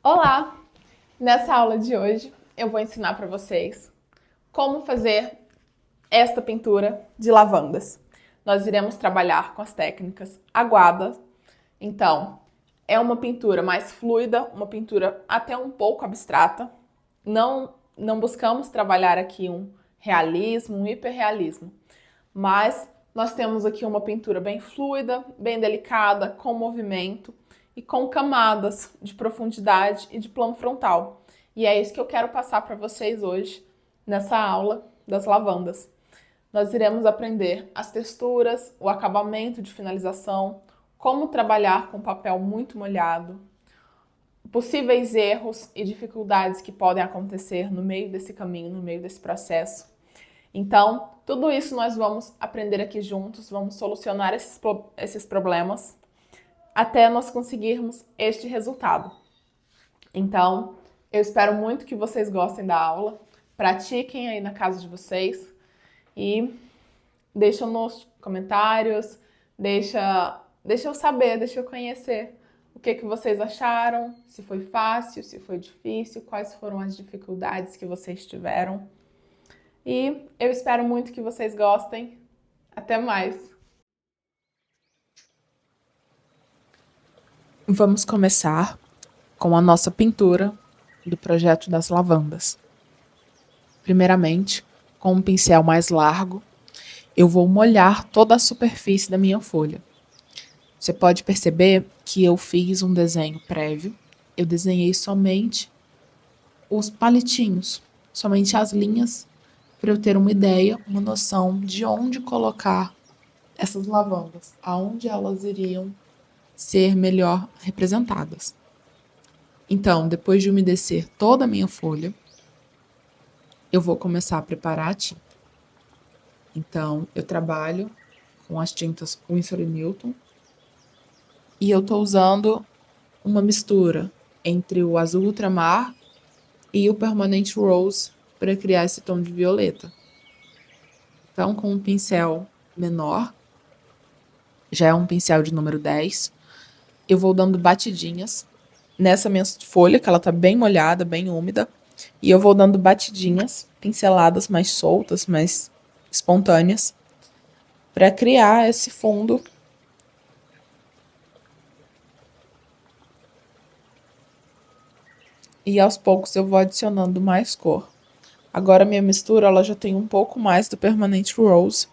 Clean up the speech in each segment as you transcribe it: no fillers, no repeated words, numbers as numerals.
Olá! Nessa aula de hoje eu vou ensinar para vocês como fazer esta pintura de lavandas. Nós iremos trabalhar com as técnicas aguadas. Então, é uma pintura mais fluida, uma pintura até um pouco abstrata. Não buscamos trabalhar aqui um realismo, um hiperrealismo, mas nós temos aqui uma pintura bem fluida, bem delicada, com movimento e com camadas de profundidade e de plano frontal. E é isso que eu quero passar para vocês hoje, nessa aula das lavandas. Nós iremos aprender as texturas, o acabamento de finalização, como trabalhar com papel muito molhado, possíveis erros e dificuldades que podem acontecer no meio desse caminho, no meio desse processo. Então, tudo isso nós vamos aprender aqui juntos, vamos solucionar esses problemas até nós conseguirmos este resultado. Então, eu espero muito que vocês gostem da aula, pratiquem aí na casa de vocês e deixam nos comentários, deixa eu saber, deixa eu conhecer o que vocês acharam, se foi fácil, se foi difícil, quais foram as dificuldades que vocês tiveram. E eu espero muito que vocês gostem. Até mais! Vamos começar com a nossa pintura do projeto das lavandas. Primeiramente, com um pincel mais largo, eu vou molhar toda a superfície da minha folha. Você pode perceber que eu fiz um desenho prévio. Eu desenhei somente os palitinhos, somente as linhas, para eu ter uma ideia, uma noção de onde colocar essas lavandas, aonde elas iriam ser melhor representadas. Então, depois de umedecer toda a minha folha, eu vou começar a preparar a tinta. Então, eu trabalho com as tintas Winsor & Newton e eu estou usando uma mistura entre o azul ultramar e o Permanent Rose para criar esse tom de violeta. Então, com um pincel menor, já é um pincel de número 10, eu vou dando batidinhas nessa minha folha, que ela tá bem molhada, bem úmida, e eu vou dando batidinhas, pinceladas mais soltas, mais espontâneas, para criar esse fundo e aos poucos eu vou adicionando mais cor. Agora minha mistura ela já tem um pouco mais do Permanent Rose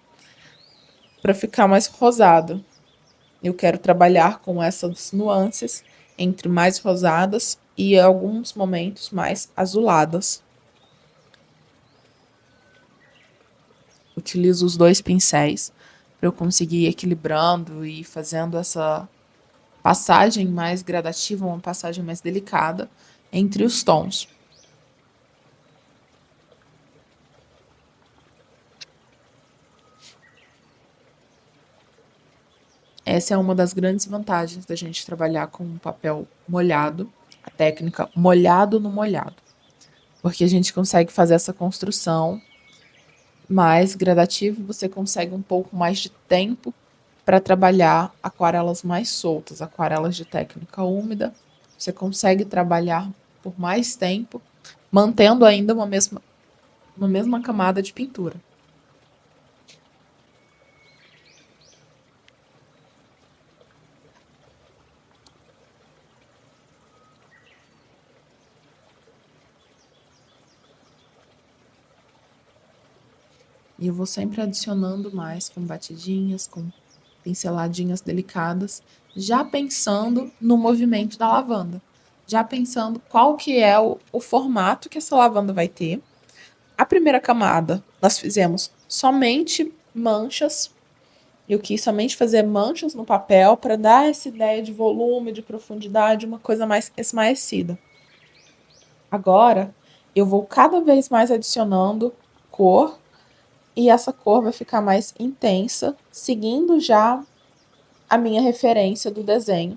para ficar mais rosado. Eu quero trabalhar com essas nuances entre mais rosadas e alguns momentos mais azuladas. Utilizo os dois pincéis para eu conseguir ir equilibrando e fazendo essa passagem mais gradativa, uma passagem mais delicada entre os tons. Essa é uma das grandes vantagens da gente trabalhar com um papel molhado, a técnica molhado no molhado, porque a gente consegue fazer essa construção mais gradativa, você consegue um pouco mais de tempo para trabalhar aquarelas mais soltas, aquarelas de técnica úmida, você consegue trabalhar por mais tempo, mantendo ainda uma mesma camada de pintura. E eu vou sempre adicionando mais com batidinhas, com pinceladinhas delicadas, já pensando no movimento da lavanda. Já pensando qual que é o formato que essa lavanda vai ter. A primeira camada, nós fizemos somente manchas. Eu quis somente fazer manchas no papel para dar essa ideia de volume, de profundidade, uma coisa mais esmaecida. Agora, eu vou cada vez mais adicionando cor e essa cor vai ficar mais intensa, seguindo já a minha referência do desenho,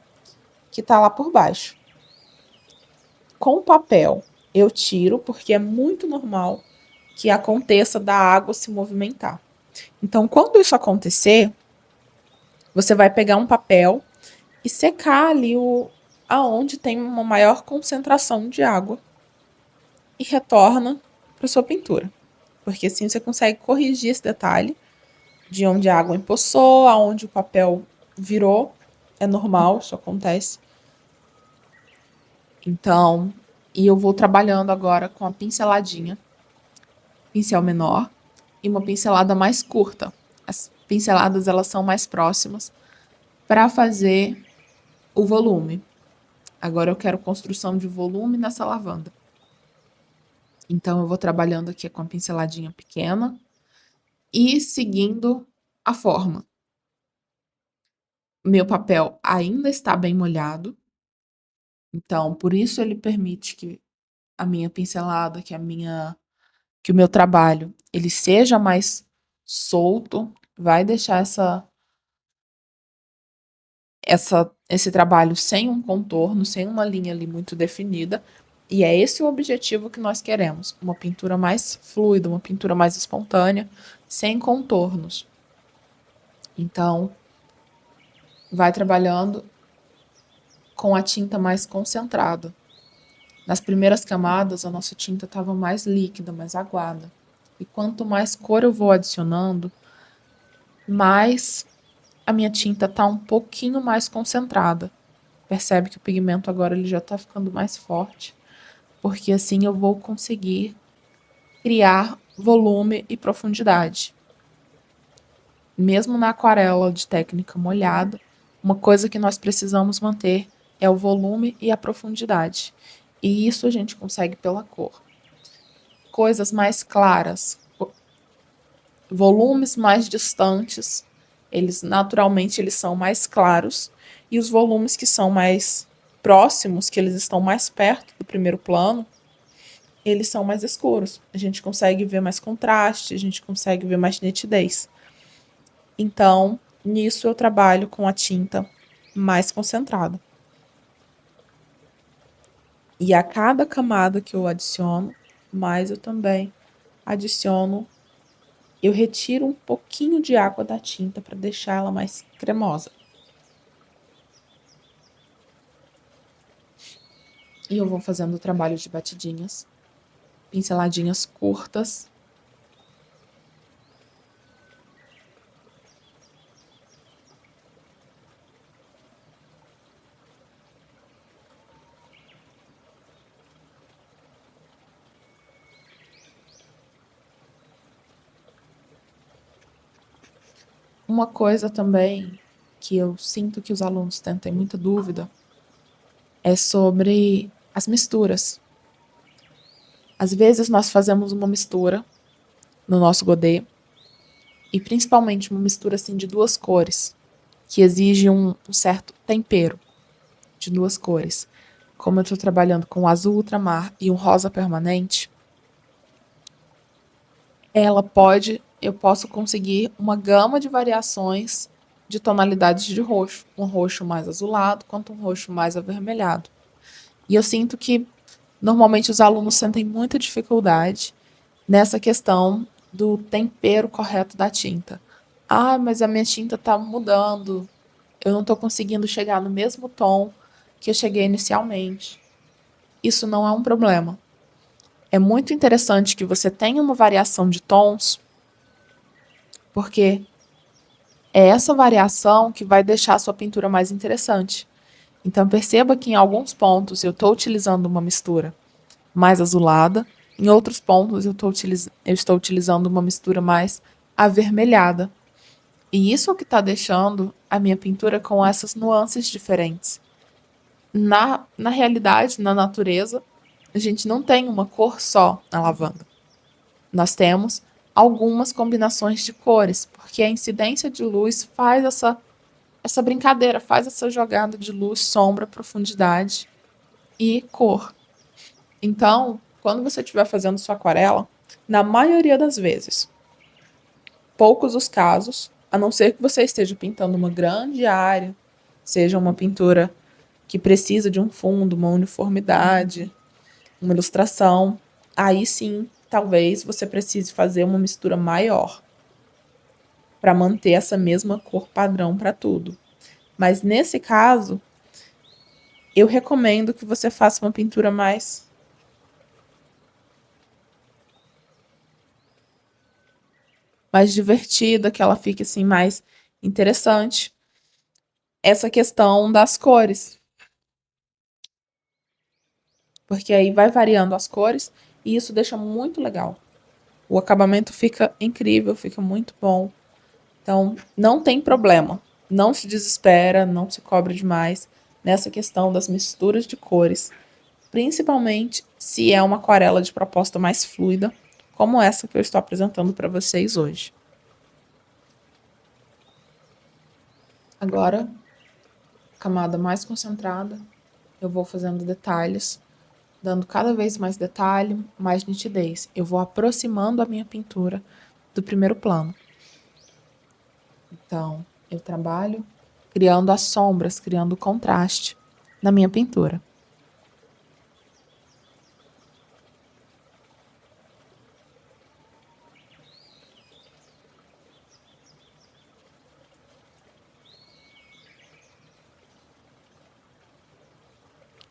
que está lá por baixo. Com o papel, eu tiro, porque é muito normal que aconteça da água se movimentar. Então, quando isso acontecer, você vai pegar um papel e secar ali aonde tem uma maior concentração de água e retorna para sua pintura. Porque assim você consegue corrigir esse detalhe de onde a água empoçou, aonde o papel virou. É normal, isso acontece. Então, e eu vou trabalhando agora com a pinceladinha, pincel menor e uma pincelada mais curta. As pinceladas elas são mais próximas para fazer o volume. Agora eu quero construção de volume nessa lavanda. Então eu vou trabalhando aqui com a pinceladinha pequena e seguindo a forma. Meu papel ainda está bem molhado, então por isso ele permite que a minha pincelada, que o meu trabalho, ele seja mais solto, vai deixar esse trabalho sem um contorno, sem uma linha ali muito definida. E é esse o objetivo que nós queremos, uma pintura mais fluida, uma pintura mais espontânea, sem contornos. Então, vai trabalhando com a tinta mais concentrada. Nas primeiras camadas, a nossa tinta estava mais líquida, mais aguada. E quanto mais cor eu vou adicionando, mais a minha tinta está um pouquinho mais concentrada. Percebe que o pigmento agora ele já está ficando mais forte, porque assim eu vou conseguir criar volume e profundidade. Mesmo na aquarela de técnica molhada, uma coisa que nós precisamos manter é o volume e a profundidade. E isso a gente consegue pela cor. Coisas mais claras, volumes mais distantes, eles naturalmente eles são mais claros, e os volumes que são mais próximos, que eles estão mais perto do primeiro plano, eles são mais escuros. A gente consegue ver mais contraste, a gente consegue ver mais nitidez. Então, nisso eu trabalho com a tinta mais concentrada. E a cada camada que eu adiciono, mais eu também adiciono, eu retiro um pouquinho de água da tinta para deixar ela mais cremosa. E eu vou fazendo o trabalho de batidinhas, pinceladinhas curtas. Uma coisa também que eu sinto que os alunos têm muita dúvida é sobre as misturas. Às vezes nós fazemos uma mistura no nosso godê, e principalmente uma mistura assim de duas cores, que exige um certo tempero de duas cores. Como eu estou trabalhando com o azul ultramar e um rosa permanente, eu posso conseguir uma gama de variações de tonalidades de roxo, um roxo mais azulado quanto um roxo mais avermelhado. E eu sinto que normalmente os alunos sentem muita dificuldade nessa questão do tempero correto da tinta. Ah, mas a minha tinta está mudando, eu não estou conseguindo chegar no mesmo tom que eu cheguei inicialmente. Isso não é um problema. É muito interessante que você tenha uma variação de tons, porque é essa variação que vai deixar a sua pintura mais interessante. Então perceba que em alguns pontos eu estou utilizando uma mistura mais azulada, em outros pontos eu estou utilizando uma mistura mais avermelhada. E isso é o que está deixando a minha pintura com essas nuances diferentes. Na realidade, na natureza, a gente não tem uma cor só na lavanda. Nós temos algumas combinações de cores, porque a incidência de luz faz essa brincadeira, faz essa jogada de luz, sombra, profundidade e cor. Então, quando você estiver fazendo sua aquarela, na maioria das vezes, poucos os casos, a não ser que você esteja pintando uma grande área, seja uma pintura que precisa de um fundo, uma uniformidade, uma ilustração, aí sim, talvez você precise fazer uma mistura maior para manter essa mesma cor padrão para tudo. Mas nesse caso, Eu recomendo que você faça uma pintura mais divertida, que ela fique assim mais interessante. Essa questão das cores, porque aí vai variando as cores e isso deixa muito legal. O acabamento fica incrível, fica muito bom. Então, não tem problema. Não se desespera, não se cobre demais nessa questão das misturas de cores, principalmente se é uma aquarela de proposta mais fluida, como essa que eu estou apresentando para vocês hoje. Agora, camada mais concentrada, eu vou fazendo detalhes, dando cada vez mais detalhe, mais nitidez. Eu vou aproximando a minha pintura do primeiro plano. Então, eu trabalho criando as sombras, criando o contraste na minha pintura.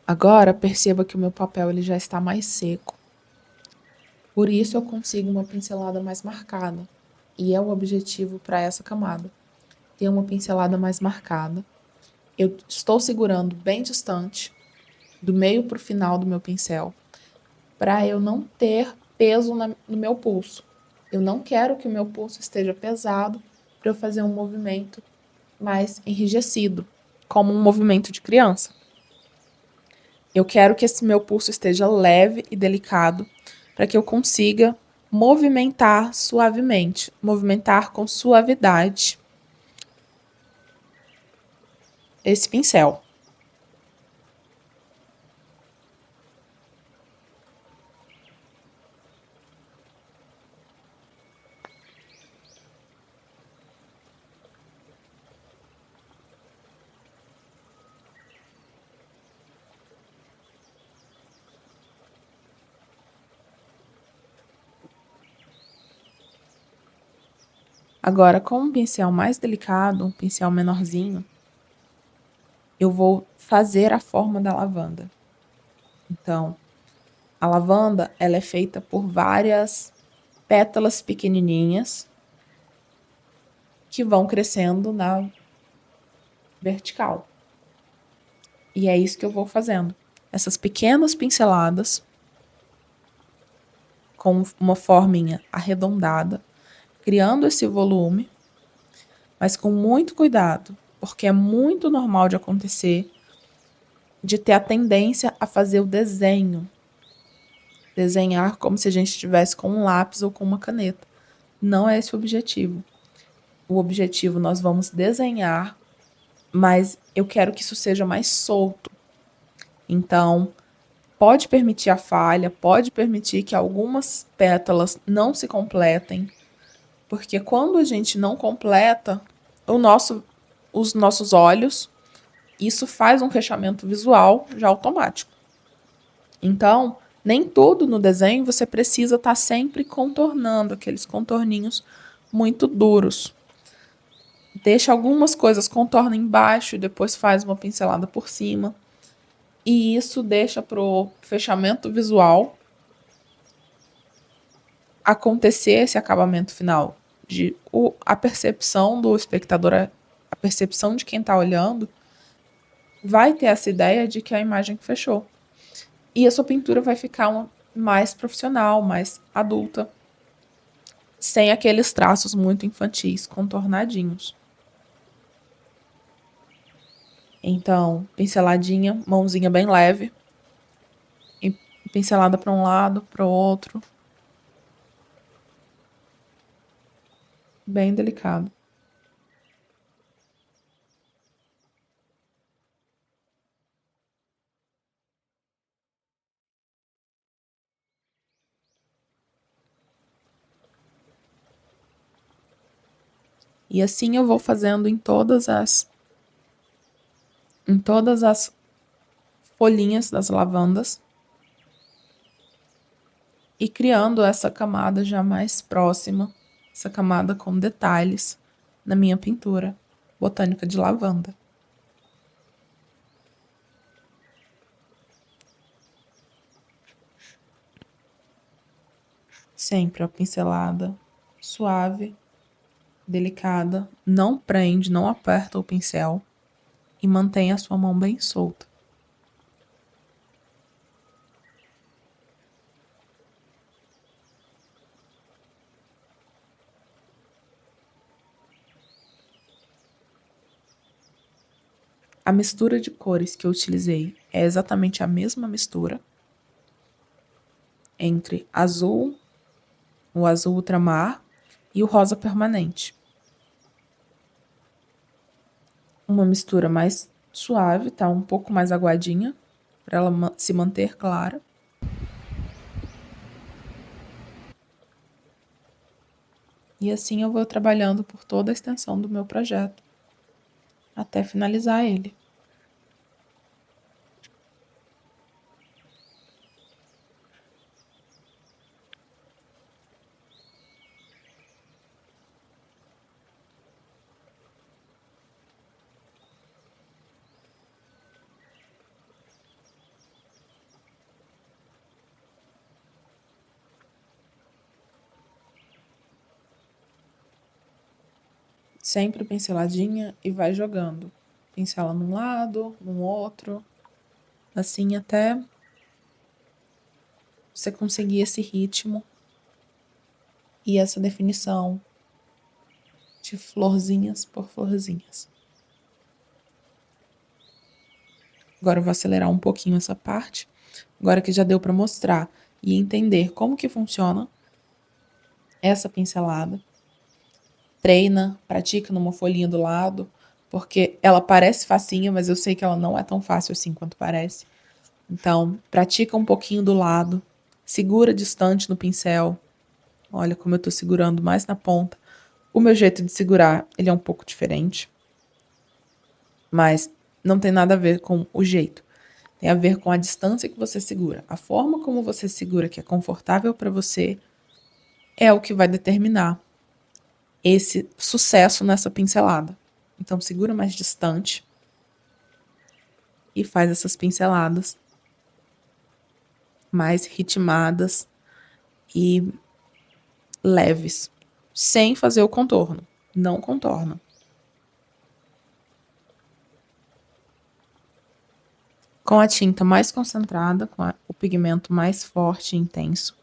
Agora, perceba que o meu papel ele já está mais seco. Por isso eu consigo uma pincelada mais marcada. E é o objetivo para essa camada. Ter uma pincelada mais marcada. Eu estou segurando bem distante, do meio para o final do meu pincel, para eu não ter peso no meu pulso. Eu não quero que o meu pulso esteja pesado para eu fazer um movimento mais enrijecido, como um movimento de criança. Eu quero que esse meu pulso esteja leve e delicado para que eu consiga movimentar suavemente, movimentar com suavidade esse pincel. Agora, com um pincel mais delicado, um pincel menorzinho, eu vou fazer a forma da lavanda. Então, a lavanda, ela é feita por várias pétalas pequenininhas que vão crescendo na vertical. E é isso que eu vou fazendo. Essas pequenas pinceladas com uma forminha arredondada, criando esse volume, mas com muito cuidado, porque é muito normal de acontecer de ter a tendência a fazer o desenho. Desenhar como se a gente estivesse com um lápis ou com uma caneta. Não é esse o objetivo. O objetivo nós vamos desenhar, mas eu quero que isso seja mais solto. Então, pode permitir a falha, pode permitir que algumas pétalas não se completem, porque quando a gente não completa os nossos olhos, isso faz um fechamento visual já automático. Então, nem tudo no desenho você precisa estar sempre contornando aqueles contorninhos muito duros. Deixa algumas coisas, contorna embaixo e depois faz uma pincelada por cima. E isso deixa pro fechamento visual acontecer esse acabamento final. A percepção do espectador, a percepção de quem está olhando, vai ter essa ideia de que a imagem fechou. E a sua pintura vai ficar mais profissional, mais adulta, sem aqueles traços muito infantis, contornadinhos. Então, pinceladinha, mãozinha bem leve, e pincelada para um lado, para o outro. Bem delicado. E assim eu vou fazendo em todas as folhinhas das lavandas e criando essa camada já mais próxima, essa camada com detalhes na minha pintura botânica de lavanda. Sempre a pincelada suave, delicada, não prende, não aperta o pincel e mantém a sua mão bem solta. A mistura de cores que eu utilizei é exatamente a mesma mistura entre azul, o azul ultramar e o rosa permanente. Uma mistura mais suave, tá? Um pouco mais aguadinha, para ela se manter clara. E assim eu vou trabalhando por toda a extensão do meu projeto, até finalizar ele. Sempre pinceladinha e vai jogando. Pincela num lado, no outro, assim até você conseguir esse ritmo e essa definição de florzinhas por florzinhas. Agora eu vou acelerar um pouquinho essa parte, agora que já deu para mostrar e entender como que funciona essa pincelada. Treina, pratica numa folhinha do lado, porque ela parece facinha, mas eu sei que ela não é tão fácil assim quanto parece. Então, pratica um pouquinho do lado, segura distante no pincel. Olha como eu tô segurando mais na ponta. O meu jeito de segurar, ele é um pouco diferente, mas não tem nada a ver com o jeito. Tem a ver com a distância que você segura. A forma como você segura, que é confortável para você, é o que vai determinar esse sucesso nessa pincelada. Então, segura mais distante e faz essas pinceladas mais ritmadas e leves, sem fazer o contorno. Não contorna. Com a tinta mais concentrada, com o pigmento mais forte e intenso,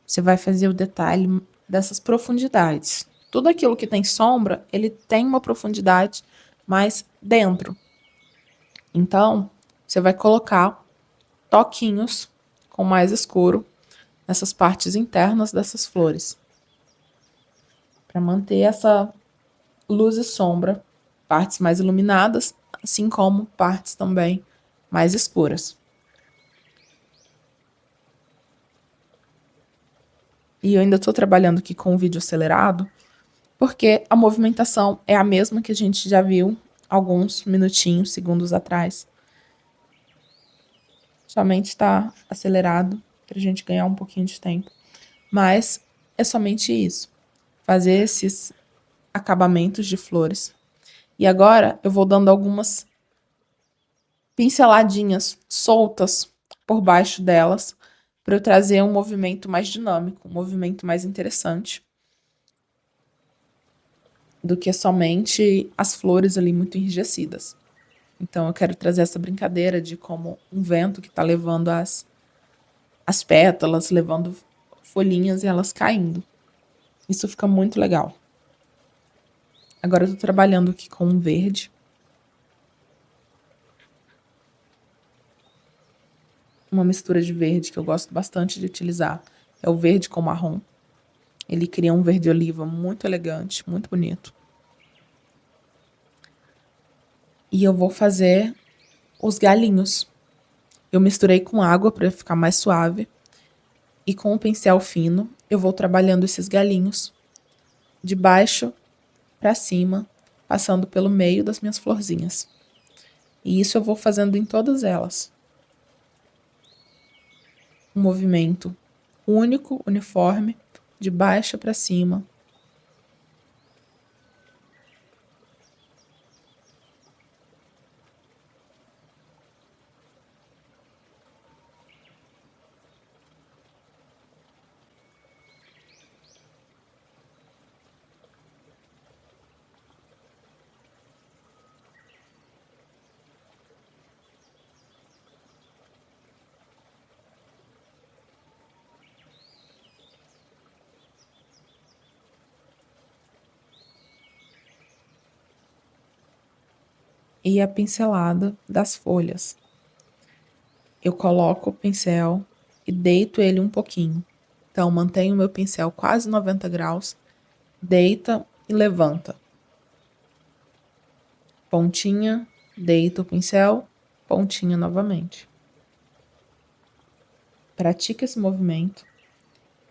você vai fazer o detalhe dessas profundidades. Tudo aquilo que tem sombra, ele tem uma profundidade mais dentro. Então, você vai colocar toquinhos com mais escuro nessas partes internas dessas flores, para manter essa luz e sombra, partes mais iluminadas, assim como partes também mais escuras. E eu ainda estou trabalhando aqui com o vídeo acelerado, porque a movimentação é a mesma que a gente já viu alguns minutinhos, segundos atrás. Somente está acelerado para a gente ganhar um pouquinho de tempo. Mas é somente isso. Fazer esses acabamentos de flores. E agora eu vou dando algumas pinceladinhas soltas por baixo delas, para eu trazer um movimento mais dinâmico, um movimento mais interessante do que somente as flores ali muito enrijecidas. Então eu quero trazer essa brincadeira de como um vento que está levando as pétalas, levando folhinhas e elas caindo. Isso fica muito legal. Agora eu tô trabalhando aqui com um verde. Uma mistura de verde que eu gosto bastante de utilizar é o verde com marrom. Ele cria um verde oliva muito elegante, muito bonito. E eu vou fazer os galinhos. Eu misturei com água para ficar mais suave. E com o pincel fino, eu vou trabalhando esses galinhos de baixo para cima, passando pelo meio das minhas florzinhas. E isso eu vou fazendo em todas elas. Um movimento único, uniforme, de baixo para cima. e a pincelada das folhas. Eu coloco o pincel e deito ele um pouquinho. Então, mantenho o meu pincel quase 90 graus, deita e levanta. Pontinha, deita o pincel, pontinha novamente. Pratica esse movimento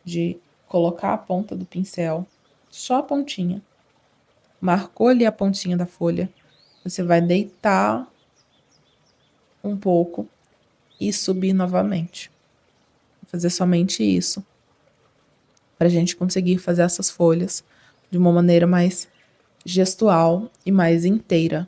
de colocar a ponta do pincel, só a pontinha. Marcou ali a pontinha da folha, você vai deitar um pouco e subir novamente. Vou fazer somente isso, para a gente conseguir fazer essas folhas de uma maneira mais gestual e mais inteira.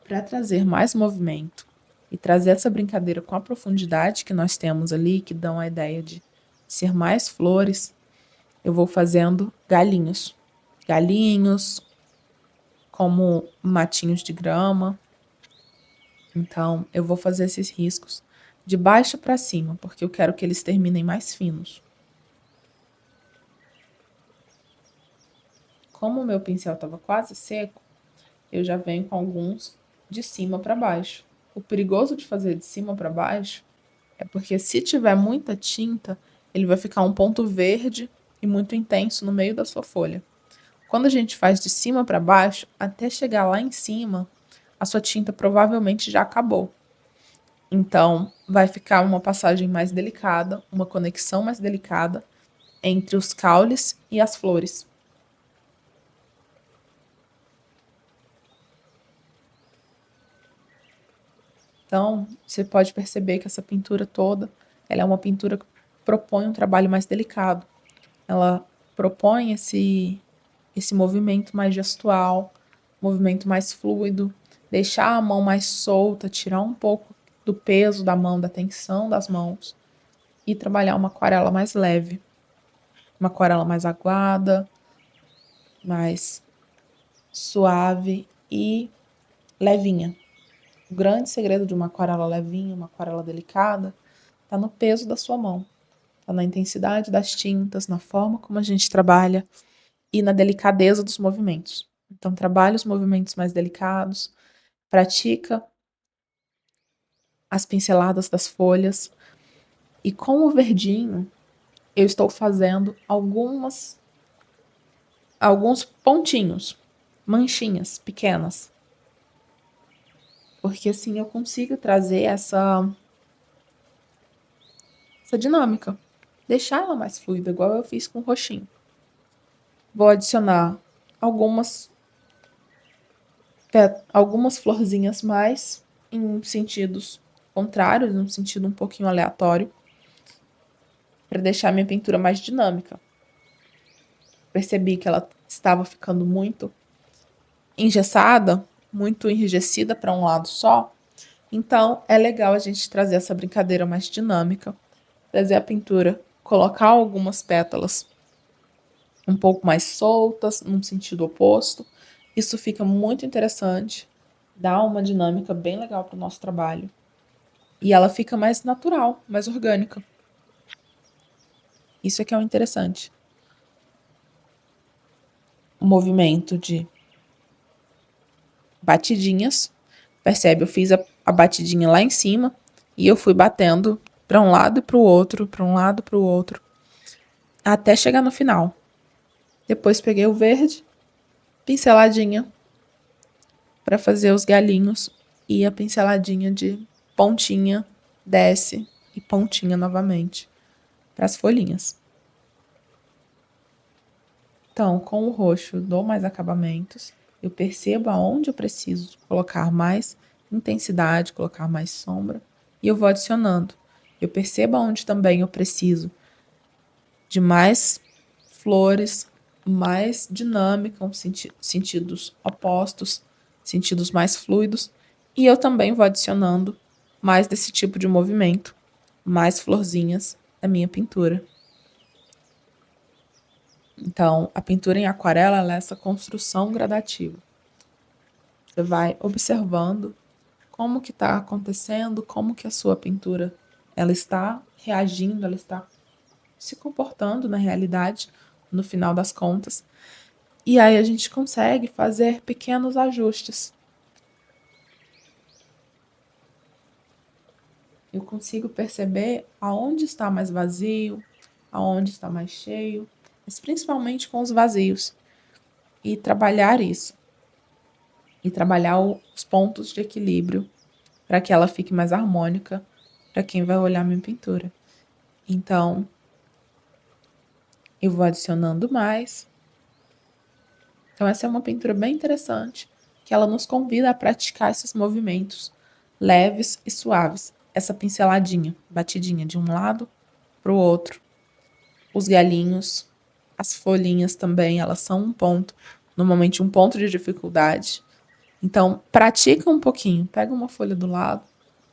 Para trazer mais movimento e trazer essa brincadeira com a profundidade que nós temos ali, que dão a ideia de ser mais flores, eu vou fazendo galinhos. Galinhos, como matinhos de grama. Então, eu vou fazer esses riscos de baixo para cima, porque eu quero que eles terminem mais finos. Como o meu pincel estava quase seco, eu já venho com alguns de cima para baixo. O perigoso de fazer de cima para baixo é porque se tiver muita tinta, ele vai ficar um ponto verde e muito intenso no meio da sua folha. Quando a gente faz de cima para baixo, até chegar lá em cima, a sua tinta provavelmente já acabou. Então, vai ficar uma passagem mais delicada, uma conexão mais delicada entre os caules e as flores. Então, você pode perceber que essa pintura toda, ela é uma pintura que propõe um trabalho mais delicado. Ela propõe esse movimento mais gestual, movimento mais fluido, deixar a mão mais solta, tirar um pouco do peso da mão, da tensão das mãos e trabalhar uma aquarela mais leve, uma aquarela mais aguada, mais suave e levinha. O grande segredo de uma aquarela levinha, uma aquarela delicada, está no peso da sua mão, está na intensidade das tintas, na forma como a gente trabalha e na delicadeza dos movimentos. Então, trabalha os movimentos mais delicados, pratica as pinceladas das folhas e com o verdinho eu estou fazendo alguns pontinhos, manchinhas pequenas, porque assim eu consigo trazer essa dinâmica, deixar ela mais fluida, igual eu fiz com o roxinho. Vou adicionar algumas florzinhas mais em sentidos contrários, num sentido um pouquinho aleatório, para deixar minha pintura mais dinâmica. Percebi que ela estava ficando muito engessada, muito enrijecida para um lado só. Então, é legal a gente trazer essa brincadeira mais dinâmica, trazer a pintura, colocar algumas pétalas um pouco mais soltas, num sentido oposto. Isso fica muito interessante, dá uma dinâmica bem legal para o nosso trabalho. E ela fica mais natural, mais orgânica. Isso é que é o interessante. O movimento de batidinhas. Percebe? Eu fiz a batidinha lá em cima e eu fui batendo para um lado e para o outro, para um lado e para o outro, até chegar no final. Depois peguei o verde, pinceladinha para fazer os galinhos e a pinceladinha de pontinha, desce e pontinha novamente para as folhinhas. Então, com o roxo, dou mais acabamentos. Eu percebo aonde eu preciso colocar mais intensidade, colocar mais sombra. E eu vou adicionando. Eu percebo aonde também eu preciso de mais flores, mais dinâmica, sentidos opostos, sentidos mais fluidos. E eu também vou adicionando mais desse tipo de movimento, mais florzinhas na minha pintura. Então, a pintura em aquarela ela é essa construção gradativa. Você vai observando como que está acontecendo, como que a sua pintura ela está reagindo, ela está se comportando na realidade, no final das contas. E aí a gente consegue fazer pequenos ajustes. Eu consigo perceber aonde está mais vazio, aonde está mais cheio, mas principalmente com os vazios. E trabalhar isso. E trabalhar os pontos de equilíbrio para que ela fique mais harmônica para quem vai olhar minha pintura. Então, eu vou adicionando mais. Então, essa é uma pintura bem interessante, que ela nos convida a praticar esses movimentos leves e suaves. Essa pinceladinha, batidinha de um lado para o outro. Os galinhos, as folhinhas também, elas são um ponto, normalmente um ponto de dificuldade. Então, pratica um pouquinho, pega uma folha do lado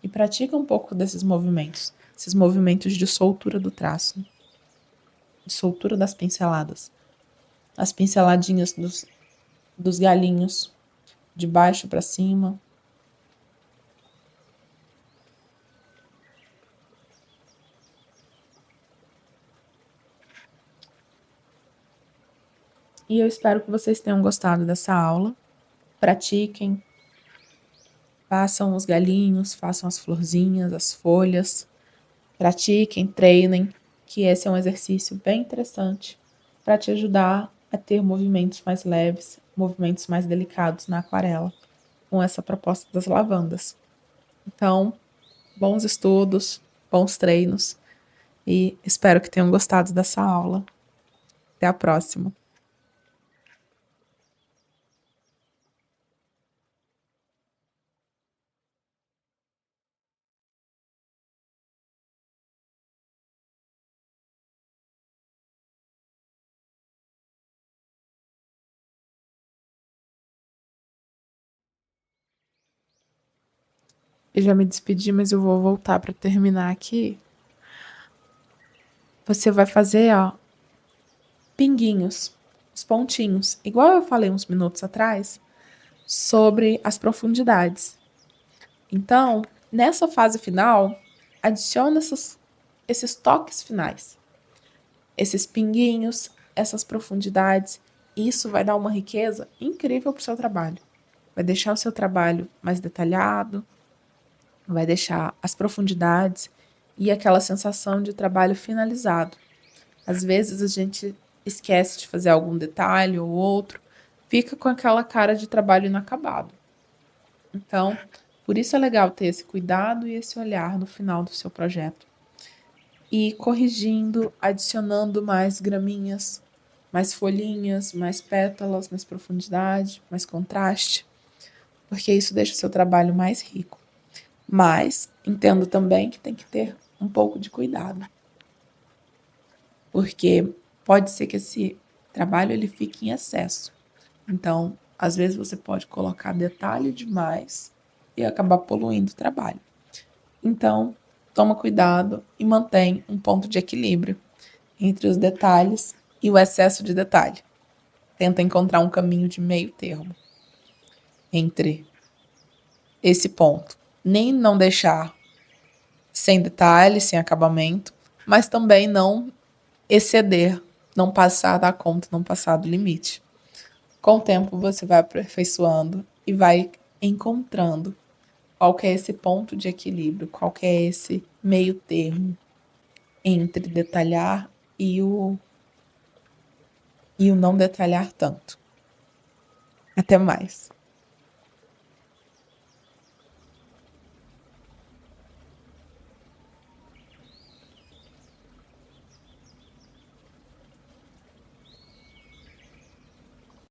e pratica um pouco desses movimentos, esses movimentos de soltura do traço, de soltura das pinceladas. As pinceladinhas dos galinhos, de baixo para cima. E eu espero que vocês tenham gostado dessa aula. Pratiquem, façam os galinhos, façam as florzinhas, as folhas. Pratiquem, treinem, que esse é um exercício bem interessante para te ajudar a ter movimentos mais leves, movimentos mais delicados na aquarela, com essa proposta das lavandas. Então, bons estudos, bons treinos e espero que tenham gostado dessa aula. Até a próxima! Eu já me despedi, mas eu vou voltar para terminar aqui. Você vai fazer, ó, pinguinhos, os pontinhos, igual eu falei uns minutos atrás, sobre as profundidades. Então, nessa fase final, adiciona esses toques finais, esses pinguinhos, essas profundidades. Isso vai dar uma riqueza incrível para o seu trabalho. Vai deixar o seu trabalho mais detalhado, vai deixar as profundidades e aquela sensação de trabalho finalizado. Às vezes a gente esquece de fazer algum detalhe ou outro, fica com aquela cara de trabalho inacabado. Então, por isso é legal ter esse cuidado e esse olhar no final do seu projeto. E corrigindo, adicionando mais graminhas, mais folhinhas, mais pétalas, mais profundidade, mais contraste, porque isso deixa o seu trabalho mais rico. Mas entendo também que tem que ter um pouco de cuidado, porque pode ser que esse trabalho ele fique em excesso. Então, às vezes você pode colocar detalhe demais e acabar poluindo o trabalho. Então, toma cuidado e mantém um ponto de equilíbrio entre os detalhes e o excesso de detalhe. Tenta encontrar um caminho de meio termo entre esse ponto. Nem não deixar sem detalhe, sem acabamento, mas também não exceder, não passar da conta, não passar do limite. Com o tempo você vai aperfeiçoando e vai encontrando qual que é esse ponto de equilíbrio, qual que é esse meio termo entre detalhar e o não detalhar tanto. Até mais.